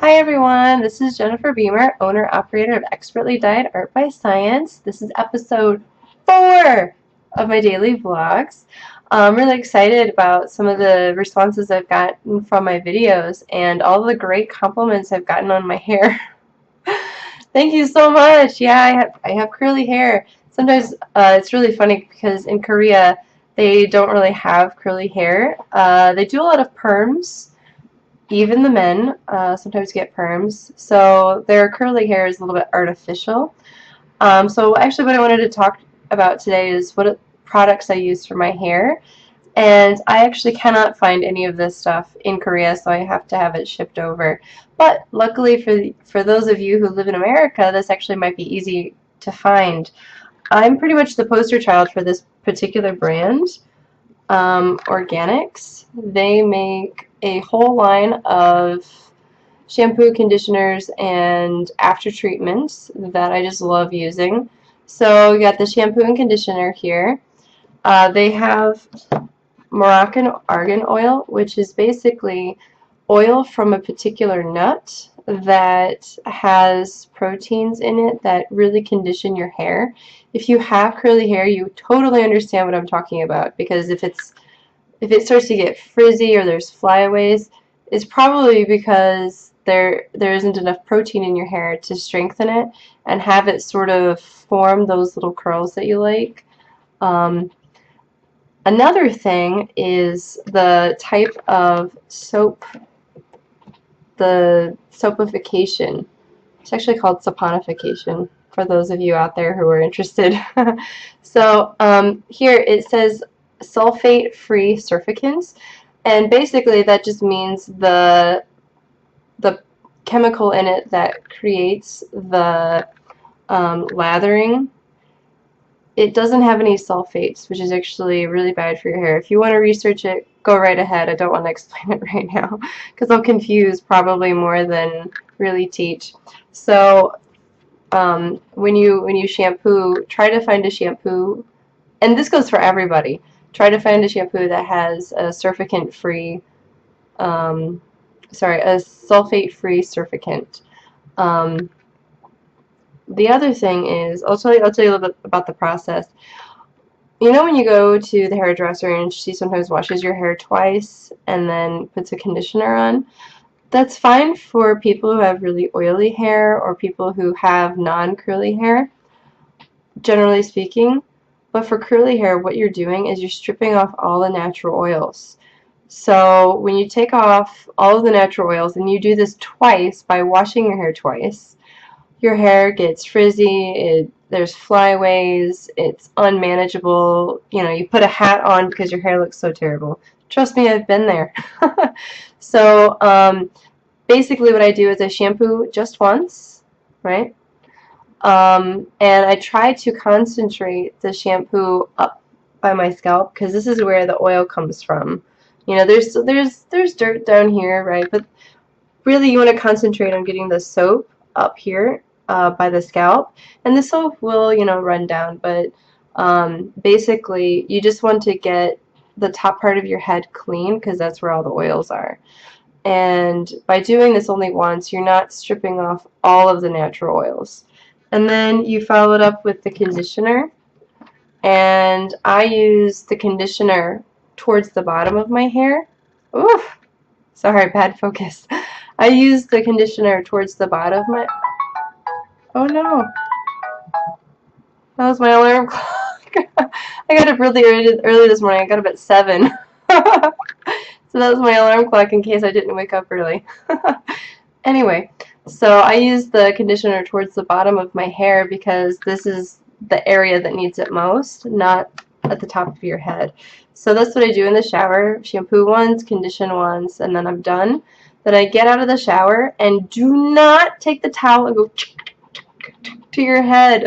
Hi everyone, this is Jennifer Beamer, owner-operator of Expertly Dyed Art by Science. This is episode 4 of my daily vlogs. I'm really excited about some of the responses I've gotten from my videos and all the great compliments I've gotten on my hair. Thank you so much. Yeah, I have curly hair. Sometimes it's really funny because in Korea they don't really have curly hair. They do a lot of perms. Even the men sometimes get perms, so their curly hair is a little bit artificial. So actually what I wanted to talk about today is what products I use for my hair, and I actually cannot find any of this stuff in Korea, so I have to have it shipped over. But luckily for those of you who live in America, this actually might be easy to find. I'm pretty much the poster child for this particular brand. Organics. They make a whole line of shampoo, conditioners, and after treatments that I just love using. So you got the shampoo and conditioner here. They have Moroccan argan oil, which is basically oil from a particular nut that has proteins in it that really condition your hair. If you have curly hair, you totally understand what I'm talking about, because if it starts to get frizzy or there's flyaways, it's probably because there isn't enough protein in your hair to strengthen it and have it sort of form those little curls that you like. Another thing is the type of soap, the soapification. It's actually called saponification for those of you out there who are interested. So here it says sulfate-free surfactants, and basically that just means the chemical in it that creates the lathering. It doesn't have any sulfates, which is actually really bad for your hair. If you want to research it, go right ahead. I don't want to explain it right now because I'll confuse probably more than really teach. So when you shampoo, try to find a shampoo, and this goes for everybody. Try to find a shampoo that has a surfactant-free, a sulfate-free surfactant. The other thing is, I'll tell you a little bit about the process. You know when you go to the hairdresser and she sometimes washes your hair twice and then puts a conditioner on? That's fine for people who have really oily hair or people who have non-curly hair, generally speaking. But for curly hair, what you're doing is you're stripping off all the natural oils. So when you take off all of the natural oils, and you do this twice by washing your hair twice, your hair gets frizzy, there's flyaways, it's unmanageable. You know, you put a hat on because your hair looks so terrible. Trust me, I've been there. So basically what I do is I shampoo just once, right? And I try to concentrate the shampoo up by my scalp because this is where the oil comes from. You know, there's dirt down here, right? But really you want to concentrate on getting the soap up here by the scalp, and the soap will, you know, run down, but basically you just want to get the top part of your head clean because that's where all the oils are. And by doing this only once, you're not stripping off all of the natural oils. And then you follow it up with the conditioner, and I use the conditioner towards the bottom of my hair. Oof, sorry, bad focus. I use the conditioner towards the bottom of my... Oh no. That was my alarm clock. I got up really early this morning. I got up at 7. So that was my alarm clock in case I didn't wake up early. Anyway, so I use the conditioner towards the bottom of my hair because this is the area that needs it most, not at the top of your head. So that's what I do in the shower. Shampoo once, condition once, and then I'm done. Then I get out of the shower, and do not take the towel and go to your head.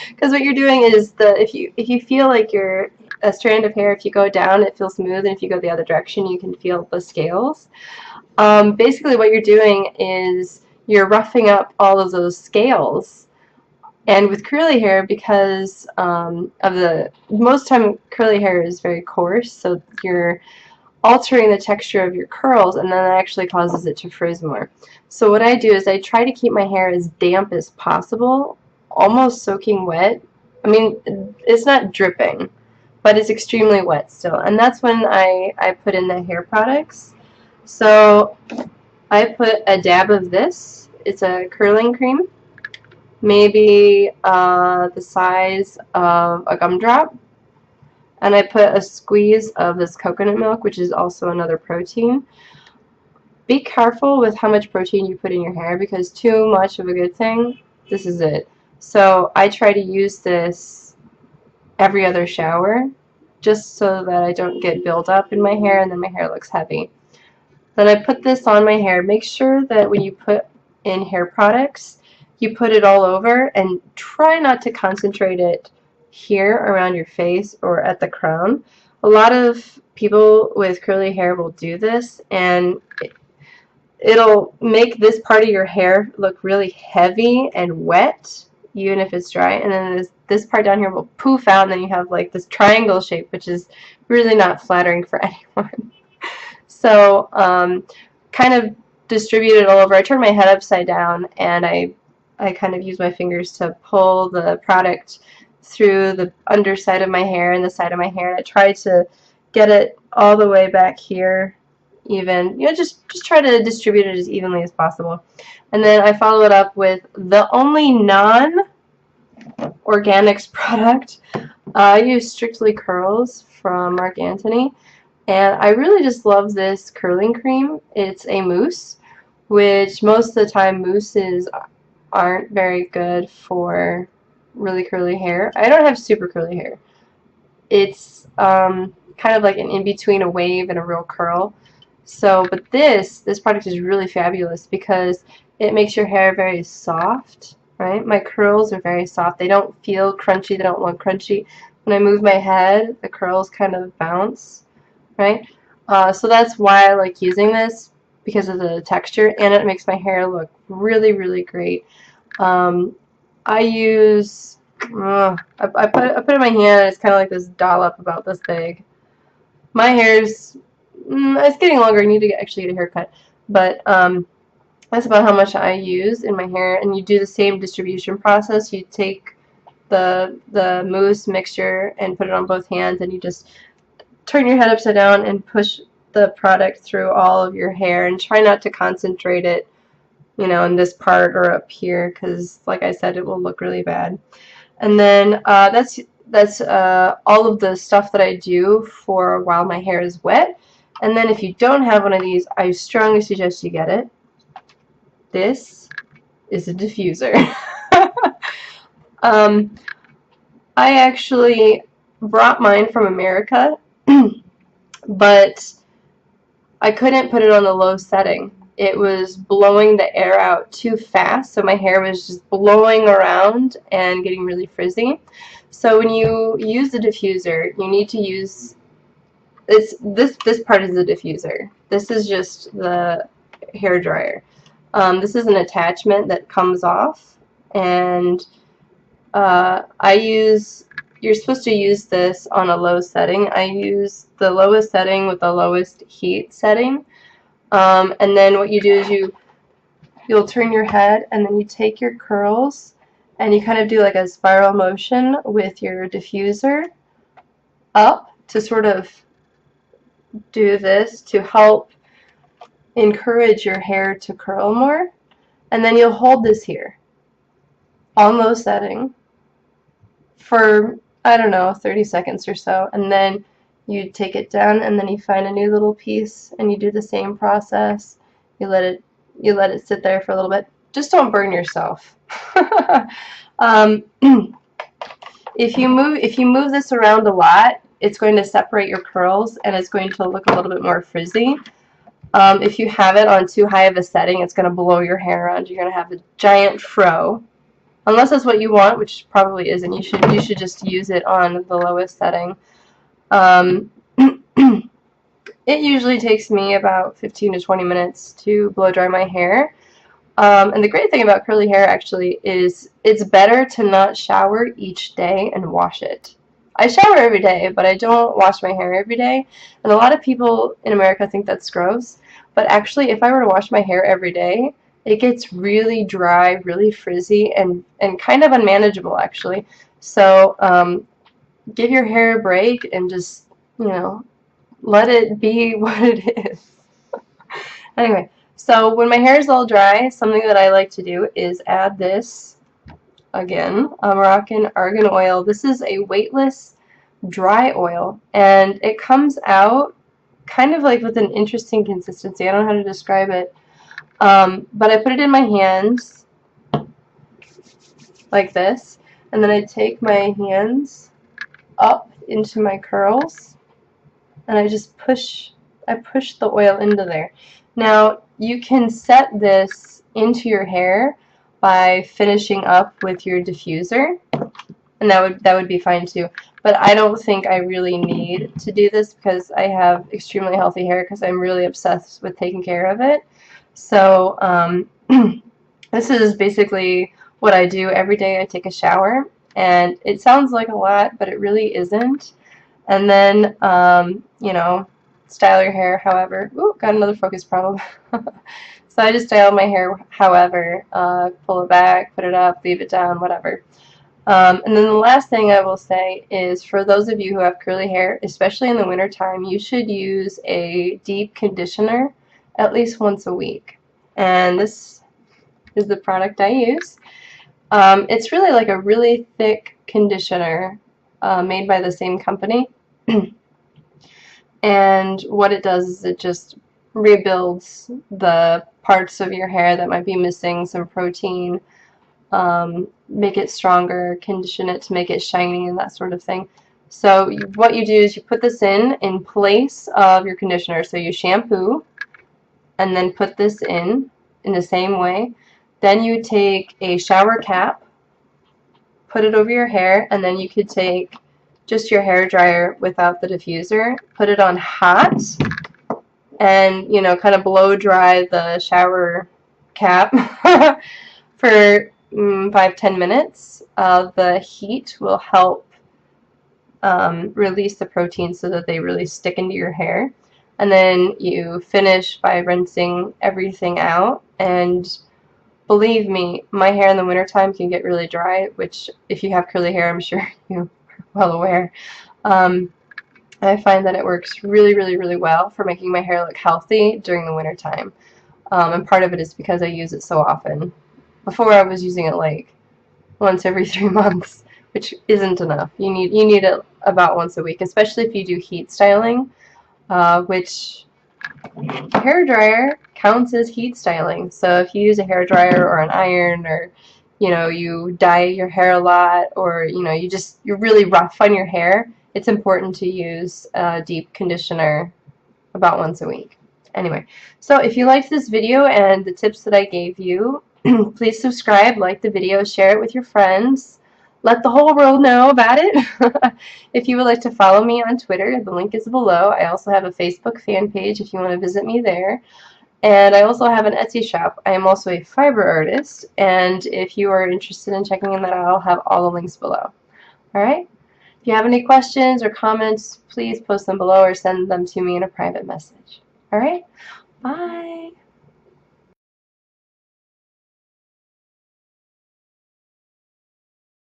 Because what you're doing is, if you feel like you're a strand of hair, if you go down it feels smooth, and if you go the other direction you can feel the scales. Basically what you're doing is you're roughing up all of those scales. And with curly hair, because most time curly hair is very coarse, so altering the texture of your curls, and then that actually causes it to frizz more. So what I do is I try to keep my hair as damp as possible, almost soaking wet. I mean, it's not dripping, but it's extremely wet still. And that's when I put in the hair products. So I put a dab of this. It's a curling cream, maybe the size of a gumdrop. And I put a squeeze of this coconut milk, which is also another protein. Be careful with how much protein you put in your hair, because too much of a good thing, this is it. So I try to use this every other shower, just so that I don't get buildup in my hair and then my hair looks heavy. Then I put this on my hair. Make sure that when you put in hair products, you put it all over, and try not to concentrate it here around your face or at the crown. A lot of people with curly hair will do this, and it'll make this part of your hair look really heavy and wet, even if it's dry, and then this part down here will poof out, and then you have like this triangle shape, which is really not flattering for anyone. So kind of distribute it all over. I turn my head upside down, and I kind of use my fingers to pull the product through the underside of my hair and the side of my hair, and I try to get it all the way back here even. You know, just try to distribute it as evenly as possible. And then I follow it up with the only non-organics product. I use Strictly Curls from Marc Anthony, and I really just love this curling cream. It's a mousse, which most of the time mousses aren't very good for really curly hair. I don't have super curly hair. It's kind of like an in-between a wave and a real curl. So, but this product is really fabulous because it makes your hair very soft, right? My curls are very soft. They don't feel crunchy. They don't look crunchy. When I move my head, the curls kind of bounce, right? So that's why I like using this, because of the texture, and it makes my hair look really, really great. I use, I put it in my hand, and it's kind of like this dollop about this big. My hair's, it's getting longer. I need to actually get a haircut, but that's about how much I use in my hair. And you do the same distribution process. You take the mousse mixture and put it on both hands, and you just turn your head upside down and push the product through all of your hair, and try not to concentrate it, you know, in this part or up here, because like I said, it will look really bad. And then that's all of the stuff that I do for while my hair is wet. And then if you don't have one of these, I strongly suggest you get it. This is a diffuser. I actually brought mine from America, but I couldn't put it on the low setting. It was blowing the air out too fast, so my hair was just blowing around and getting really frizzy. So when you use the diffuser, you need to use this part is the diffuser. This is just the hair dryer. This is an attachment that comes off, and you're supposed to use this on a low setting. I use the lowest setting with the lowest heat setting. And then what you do is you'll turn your head, and then you take your curls, and you kind of do like a spiral motion with your diffuser up to sort of do this to help encourage your hair to curl more. And then you'll hold this here on low setting for, I don't know, 30 seconds or so, and then you take it down, and then you find a new little piece, and you do the same process. You let it sit there for a little bit. Just don't burn yourself. If you move this around a lot, it's going to separate your curls, and it's going to look a little bit more frizzy. If you have it on too high of a setting, it's going to blow your hair around. You're going to have a giant fro. Unless that's what you want, which probably isn't. You should just use it on the lowest setting. It usually takes me about 15 to 20 minutes to blow dry my hair. And the great thing about curly hair actually is it's better to not shower each day and wash it. I shower every day, but I don't wash my hair every day. And a lot of people in America think that's gross. But actually, if I were to wash my hair every day, it gets really dry, really frizzy, and kind of unmanageable, actually. So give your hair a break and just, you know, let it be what it is. Anyway, so when my hair is all dry, something that I like to do is add this, again, a Moroccan argan oil. This is a weightless dry oil, and it comes out kind of like with an interesting consistency. I don't know how to describe it, but I put it in my hands like this, and then I take my hands up into my curls, and I just push the oil into there. Now you can set this into your hair by finishing up with your diffuser, and that would be fine too. But I don't think I really need to do this because I have extremely healthy hair because I'm really obsessed with taking care of it. So this is basically what I do every day. I take a shower, and it sounds like a lot, but it really isn't. And then, you know, style your hair however. Ooh, got another focus problem. So I just style my hair however. Pull it back, put it up, leave it down, whatever. And then the last thing I will say is for those of you who have curly hair, especially in the wintertime, you should use a deep conditioner at least once a week. And this is the product I use. It's really like a really thick conditioner made by the same company. And what it does is it just rebuilds the parts of your hair that might be missing some protein, make it stronger, condition it to make it shiny and that sort of thing. So what you do is you put this in place of your conditioner. So you shampoo and then put this in the same way. Then you take a shower cap, put it over your hair, and then you could take just your hair dryer without the diffuser, put it on hot, and, you know, kind of blow dry the shower cap for 5-10 minutes. The heat will help release the protein so that they really stick into your hair. And then you finish by rinsing everything out. And believe me, my hair in the wintertime can get really dry, which if you have curly hair, I'm sure you're well aware. I find that it works really, really, really well for making my hair look healthy during the wintertime. And part of it is because I use it so often. Before I was using it like once every 3 months, which isn't enough. You need it about once a week, especially if you do heat styling, which hair dryer counts as heat styling. So if you use a hair dryer or an iron, or you know, you dye your hair a lot, or you know, you're really rough on your hair, it's important to use a deep conditioner about once a week. Anyway, so if you liked this video and the tips that I gave you, please subscribe, like the video, share it with your friends. Let the whole world know about it. If you would like to follow me on Twitter, the link is below. I also have a Facebook fan page if you want to visit me there. And I also have an Etsy shop. I am also a fiber artist, and if you are interested in checking that out, I'll have all the links below. Alright? If you have any questions or comments, please post them below or send them to me in a private message. Alright? Bye!